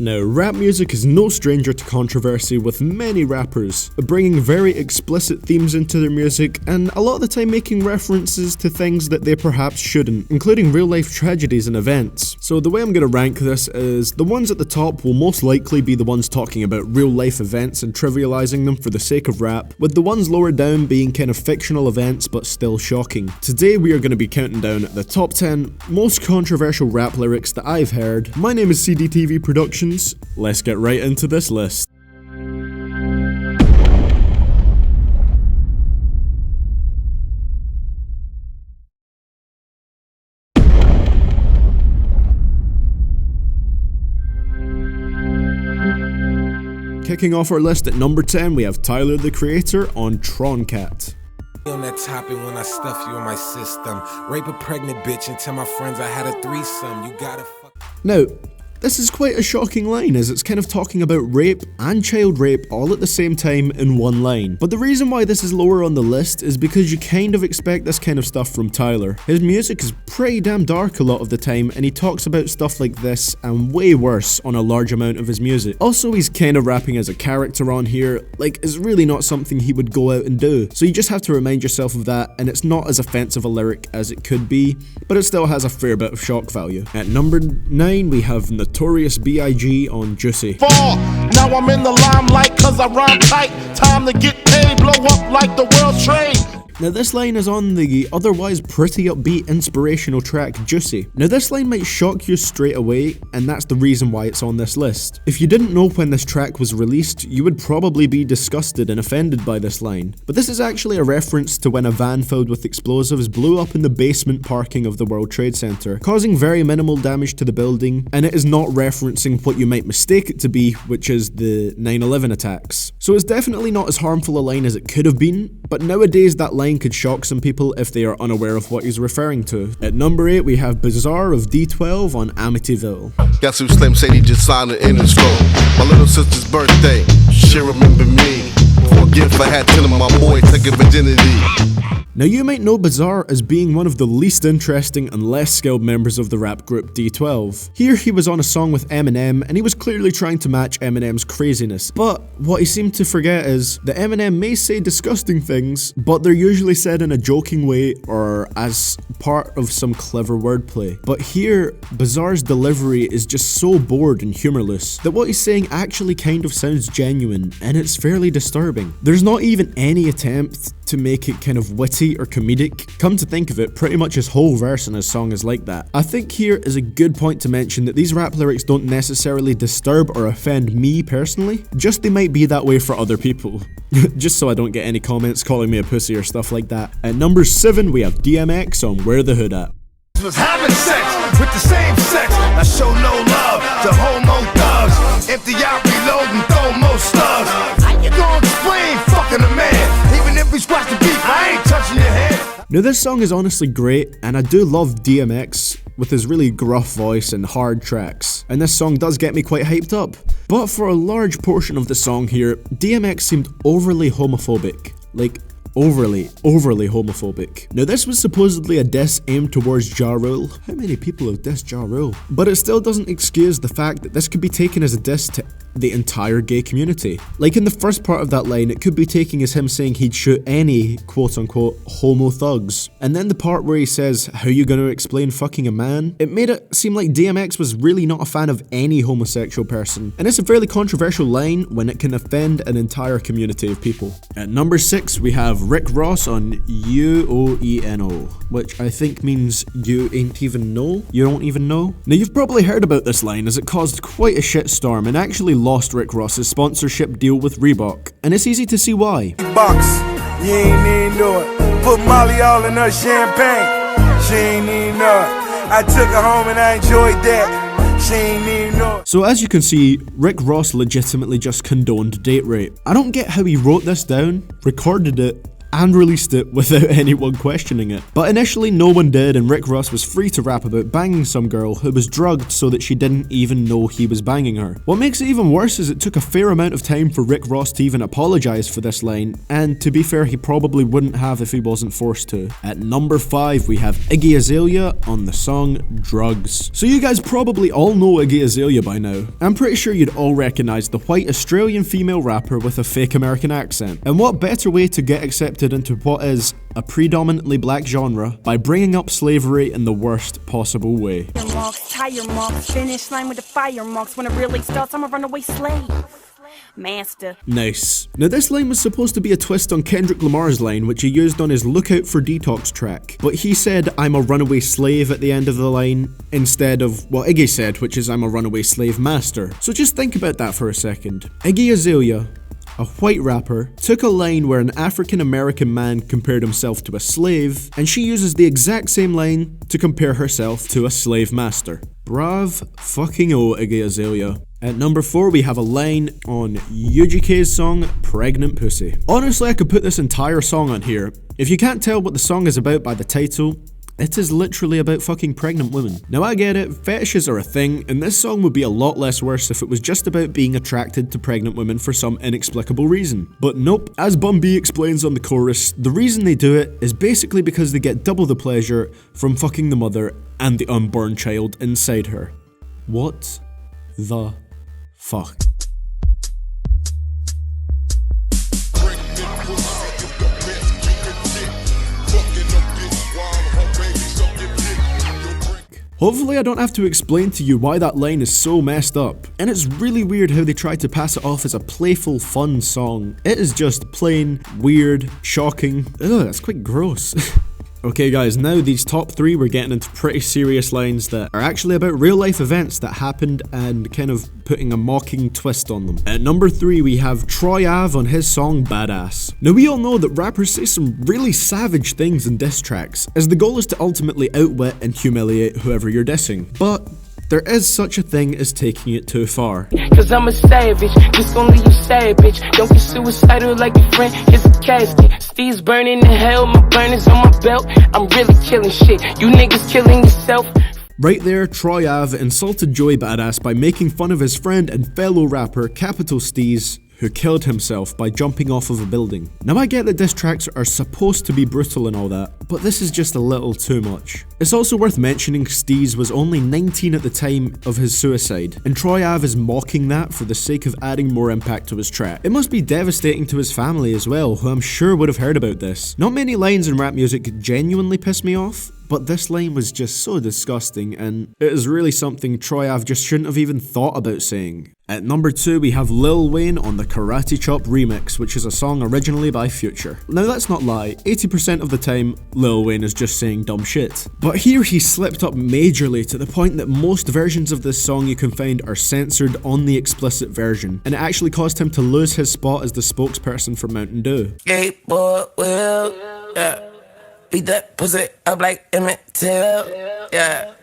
Now, rap music is no stranger to controversy, with many rappers bringing very explicit themes into their music and a lot of the time making references to things that they perhaps shouldn't, including real life tragedies and events. So the way I'm going to rank this is the ones at the top will most likely be the ones talking about real life events and trivializing them for the sake of rap, with the ones lower down being kind of fictional events but still shocking. Today we are going to be counting down the top 10 most controversial rap lyrics that I've heard. My name is CDTVProductions. Let's get right into this list. Kicking off our list at number 10, we have Tyler the Creator on Tron Cat. On that topic when I stuff you in my system. Rape a pregnant bitch and tell my friends I had a threesome. You gotta fuck. Now, this is quite a shocking line, as it's kind of talking about rape and child rape all at the same time in one line. But the reason why this is lower on the list is because you kind of expect this kind of stuff from Tyler. His music is pretty damn dark a lot of the time, and he talks about stuff like this and way worse on a large amount of his music. Also, he's kind of rapping as a character on here, like it's really not something he would go out and do. So you just have to remind yourself of that, and it's not as offensive a lyric as it could be, but it still has a fair bit of shock value. At number 9, we have Notorious B.I.G. on Juicy. Fall. Now I'm in the limelight cause I rhyme tight. Time to get paid, blow up like the world trade. Now this line is on the otherwise pretty upbeat inspirational track Juicy. Now this line might shock you straight away, and that's the reason why it's on this list. If you didn't know when this track was released, you would probably be disgusted and offended by this line. But this is actually a reference to when a van filled with explosives blew up in the basement parking of the World Trade Center, causing very minimal damage to the building, and it is not referencing what you might mistake it to be, which is the 9/11 attacks. So it's definitely not as harmful a line as it could have been, but nowadays that line could shock some people if they are unaware of what he's referring to. At number 8, we have Bizarre of D.R.U.G.S on Amityville. Guess who Slim said he just signed it in his scroll. My little sister's birthday, she remember me. For a gift I had telling my boy taking virginity. Now you might know Bizarre as being one of the least interesting and less skilled members of the rap group D12. Here he was on a song with Eminem, and he was clearly trying to match Eminem's craziness. But what he seemed to forget is that Eminem may say disgusting things, but they're usually said in a joking way or as part of some clever wordplay. But here, Bizarre's delivery is just so bored and humorless that what he's saying actually kind of sounds genuine, and it's fairly disturbing. There's not even any attempt to make it kind of witty or comedic. Come to think of it, pretty much his whole verse in his song is like that. I think here is a good point to mention that these rap lyrics don't necessarily disturb or offend me personally, just they might be that way for other people. Just so I don't get any comments calling me a pussy or stuff like that. At number 7, we have DMX on Where the Hood At. Was having sex with the same sex. I show no love to homo thugs. Empty out, reload, and throw more slugs. How you gonna explain fucking a man? Even if we scratch the beef, I ain't touching your head. Now this song is honestly great, and I do love DMX with his really gruff voice and hard tracks, and this song does get me quite hyped up. But for a large portion of the song here, DMX seemed overly homophobic. Like, overly homophobic. Now this was supposedly a diss aimed towards Ja Rule. How many people have dissed Ja Rule? But it still doesn't excuse the fact that this could be taken as a diss to the entire gay community. Like in the first part of that line, it could be taken as him saying he'd shoot any quote-unquote homo thugs. And then the part where he says, how you gonna explain fucking a man? It made it seem like DMX was really not a fan of any homosexual person. And it's a fairly controversial line when it can offend an entire community of people. At number 6, we have Rick Ross on U.O.E.N.O, which I think means you ain't even know? You don't even know? Now you've probably heard about this line, as it caused quite a shitstorm and actually lost Rick Ross's sponsorship deal with Reebok, and it's easy to see why. Box, you ain't even know it. Put Molly all in her champagne. She ain't even know it. I took her home and I enjoyed that. She ain't even know it. So as you can see, Rick Ross legitimately just condoned date rape. I don't get how he wrote this down, recorded it, and released it without anyone questioning it. But initially no one did, and Rick Ross was free to rap about banging some girl who was drugged so that she didn't even know he was banging her. What makes it even worse is it took a fair amount of time for Rick Ross to even apologise for this line, and to be fair, he probably wouldn't have if he wasn't forced to. At number 5 we have Iggy Azalea on the song D.R.U.G.S. So you guys probably all know Iggy Azalea by now. I'm pretty sure you'd all recognise the white Australian female rapper with a fake American accent. And what better way to get accepted into what is a predominantly black genre by bringing up slavery in the worst possible way. Tire marks, finish line with the fire marks. When it really starts, I'm a runaway slave. Master. Nice. Now this line was supposed to be a twist on Kendrick Lamar's line, which he used on his Look Out for Detox track, but he said I'm a runaway slave at the end of the line instead of what Iggy said, which is I'm a runaway slave master. So just think about that for a second. Iggy Azalea, a white rapper, took a line where an African American man compared himself to a slave, and she uses the exact same line to compare herself to a slave master. Brav fucking oh, Iggy Azalea. At number 4 we have a line on U.G.S song Pregnant Pussy. Honestly, I could put this entire song on here. If you can't tell what the song is about by the title, it is literally about fucking pregnant women. Now I get it, fetishes are a thing, and this song would be a lot less worse if it was just about being attracted to pregnant women for some inexplicable reason. But nope, as Bun B explains on the chorus, the reason they do it is basically because they get double the pleasure from fucking the mother and the unborn child inside her. What the fuck? Hopefully I don't have to explain to you why that line is so messed up. And it's really weird how they try to pass it off as a playful, fun song. It is just plain, weird, shocking. Ugh, that's quite gross. Okay guys, now these top 3 we're getting into pretty serious lines that are actually about real life events that happened and kind of putting a mocking twist on them. At number 3 we have Troy Ave on his song Badass. Now we all know that rappers say some really savage things in diss tracks, as the goal is to ultimately outwit and humiliate whoever you're dissing. But there is such a thing as taking it too far. Cause I'm a savage, just gonna leave you sad, bitch. Don't get suicidal like your friend, here's a casket. Steve's burning in hell, my burners on my belt. I'm really killing shit, you niggas killing yourself. Right there, Troy Ave insulted Joey Badass by making fun of his friend and fellow rapper Capital Steez, who killed himself by jumping off of a building. Now I get that diss tracks are supposed to be brutal and all that, but this is just a little too much. It's also worth mentioning Steez was only 19 at the time of his suicide, and Troy Ave is mocking that for the sake of adding more impact to his track. It must be devastating to his family as well, who I'm sure would have heard about this. Not many lines in rap music genuinely piss me off, but this line was just so disgusting, and it is really something Troy Ave just shouldn't have even thought about saying. At number 2 we have Lil Wayne on the Karate Chop remix, which is a song originally by Future. Now let's not lie, 80% of the time Lil Wayne is just saying dumb shit. But here he slipped up majorly to the point that most versions of this song you can find are censored on the explicit version, and it actually caused him to lose his spot as the spokesperson for Mountain Dew. Skateboard wheel, yeah. Beat that pussy up like Amityville, yeah.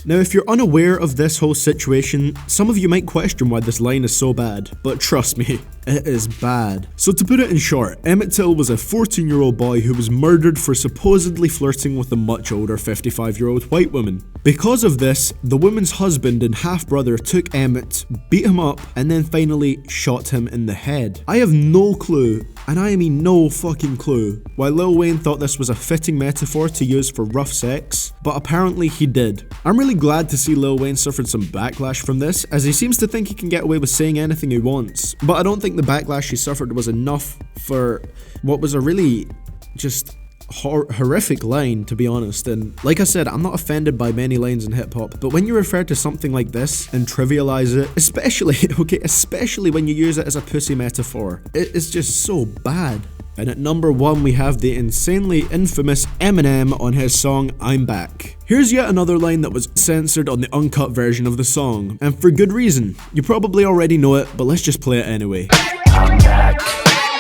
Now if you're unaware of this whole situation, some of you might question why this line is so bad, but trust me, it is bad. So to put it in short, Emmett Till was a 14-year-old boy who was murdered for supposedly flirting with a much older 55-year-old white woman. Because of this, the woman's husband and half-brother took Emmett, beat him up, and then finally shot him in the head. I have no clue, and I mean no fucking clue, why Lil Wayne thought this was a fitting metaphor to use for rough sex, but apparently he did. I'm really glad to see Lil Wayne suffered some backlash from this, as he seems to think he can get away with saying anything he wants, but I don't think the backlash he suffered was enough for what was a really just horrific line, to be honest. And like I said, I'm not offended by many lines in hip-hop, but when you refer to something like this and trivialize it, especially when you use it as a pussy metaphor, it is just so bad. And at number 1 we have the insanely infamous Eminem on his song I'm Back. Here's yet another line that was censored on the uncut version of the song, and for good reason. You probably already know it, but let's just play it anyway. I'm back,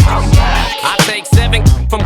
I take 7 from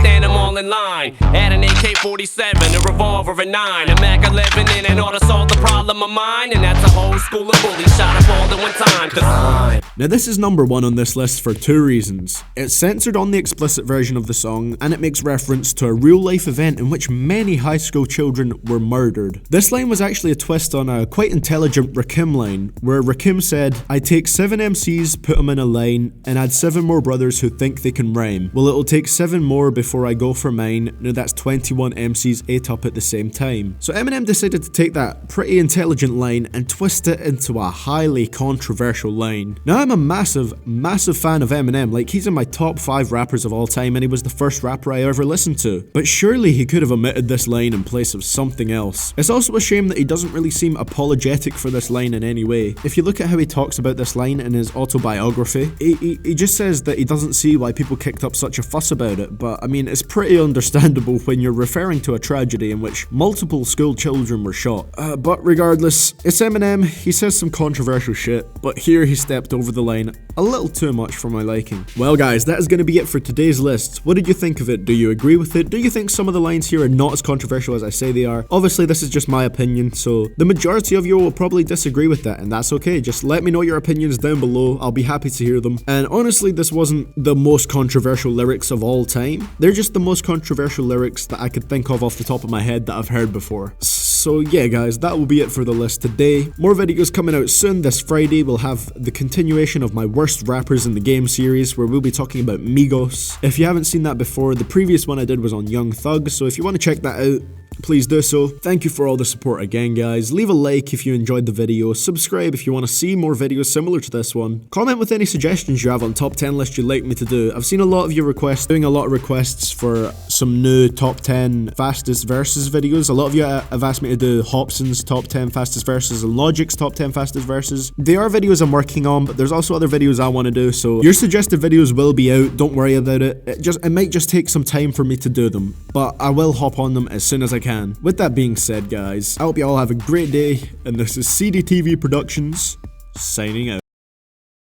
stand them all in line. Add an AK 47, a revolver, a 9, a Mac 11, and an order to solve the problem of mine. And that's a whole school of bullies shot up all at one time. 'Cause I'm Now this is number 1 on this list for 2 reasons. It's censored on the explicit version of the song, and it makes reference to a real life event in which many high school children were murdered. This line was actually a twist on a quite intelligent Rakim line, where Rakim said, "I take 7 MCs, put them in a line, and add 7 more brothers who think they can rhyme. Well, it'll take 7 more before I go for mine." Now that's 21 MCs ate up at the same time. So Eminem decided to take that pretty intelligent line and twist it into a highly controversial line. Now I'm a massive fan of Eminem, like he's in my top 5 rappers of all time and he was the first rapper I ever listened to. But surely he could have omitted this line in place of something else. It's also a shame that he doesn't really seem apologetic for this line in any way. If you look at how he talks about this line in his autobiography, he just says that he doesn't see why people kicked up such a fuss about it, but I mean it's pretty understandable when you're referring to a tragedy in which multiple school children were shot. But regardless, it's Eminem, he says some controversial shit, but here he stepped over the line a little too much for my liking. Well guys, that is going to be it for today's list. What did you think of it? Do you agree with it? Do you think some of the lines here are not as controversial as I say they are? Obviously this is just my opinion, so the majority of you will probably disagree with that, and that's okay. Just let me know your opinions down below, I'll be happy to hear them. And honestly, this wasn't the most controversial lyrics of all time. They're just the most controversial lyrics that I could think of off the top of my head that I've heard before. So yeah guys, that will be it for the list today. More videos coming out soon. This Friday we'll have the continuation of my worst rappers in the game series, where we'll be talking about Migos. If you haven't seen that before, the previous one I did was on Young Thug, so if you want to check that out, please do so. Thank you for all the support again guys. Leave a like if you enjoyed the video, subscribe if you want to see more videos similar to this one. Comment with any suggestions you have on top 10 lists you'd like me to do. I've seen a lot of your requests, doing a lot of requests for some new top 10 fastest verses videos. A lot of you have asked me to do Hobson's top 10 fastest verses and Logic's top 10 fastest verses. They are videos I'm working on, but there's also other videos I want to do, so your suggested videos will be out, don't worry about it. It might just take some time for me to do them, but I will hop on them as soon as I can. With that being said guys, I hope you all have a great day, and this is CDTVProductions signing out.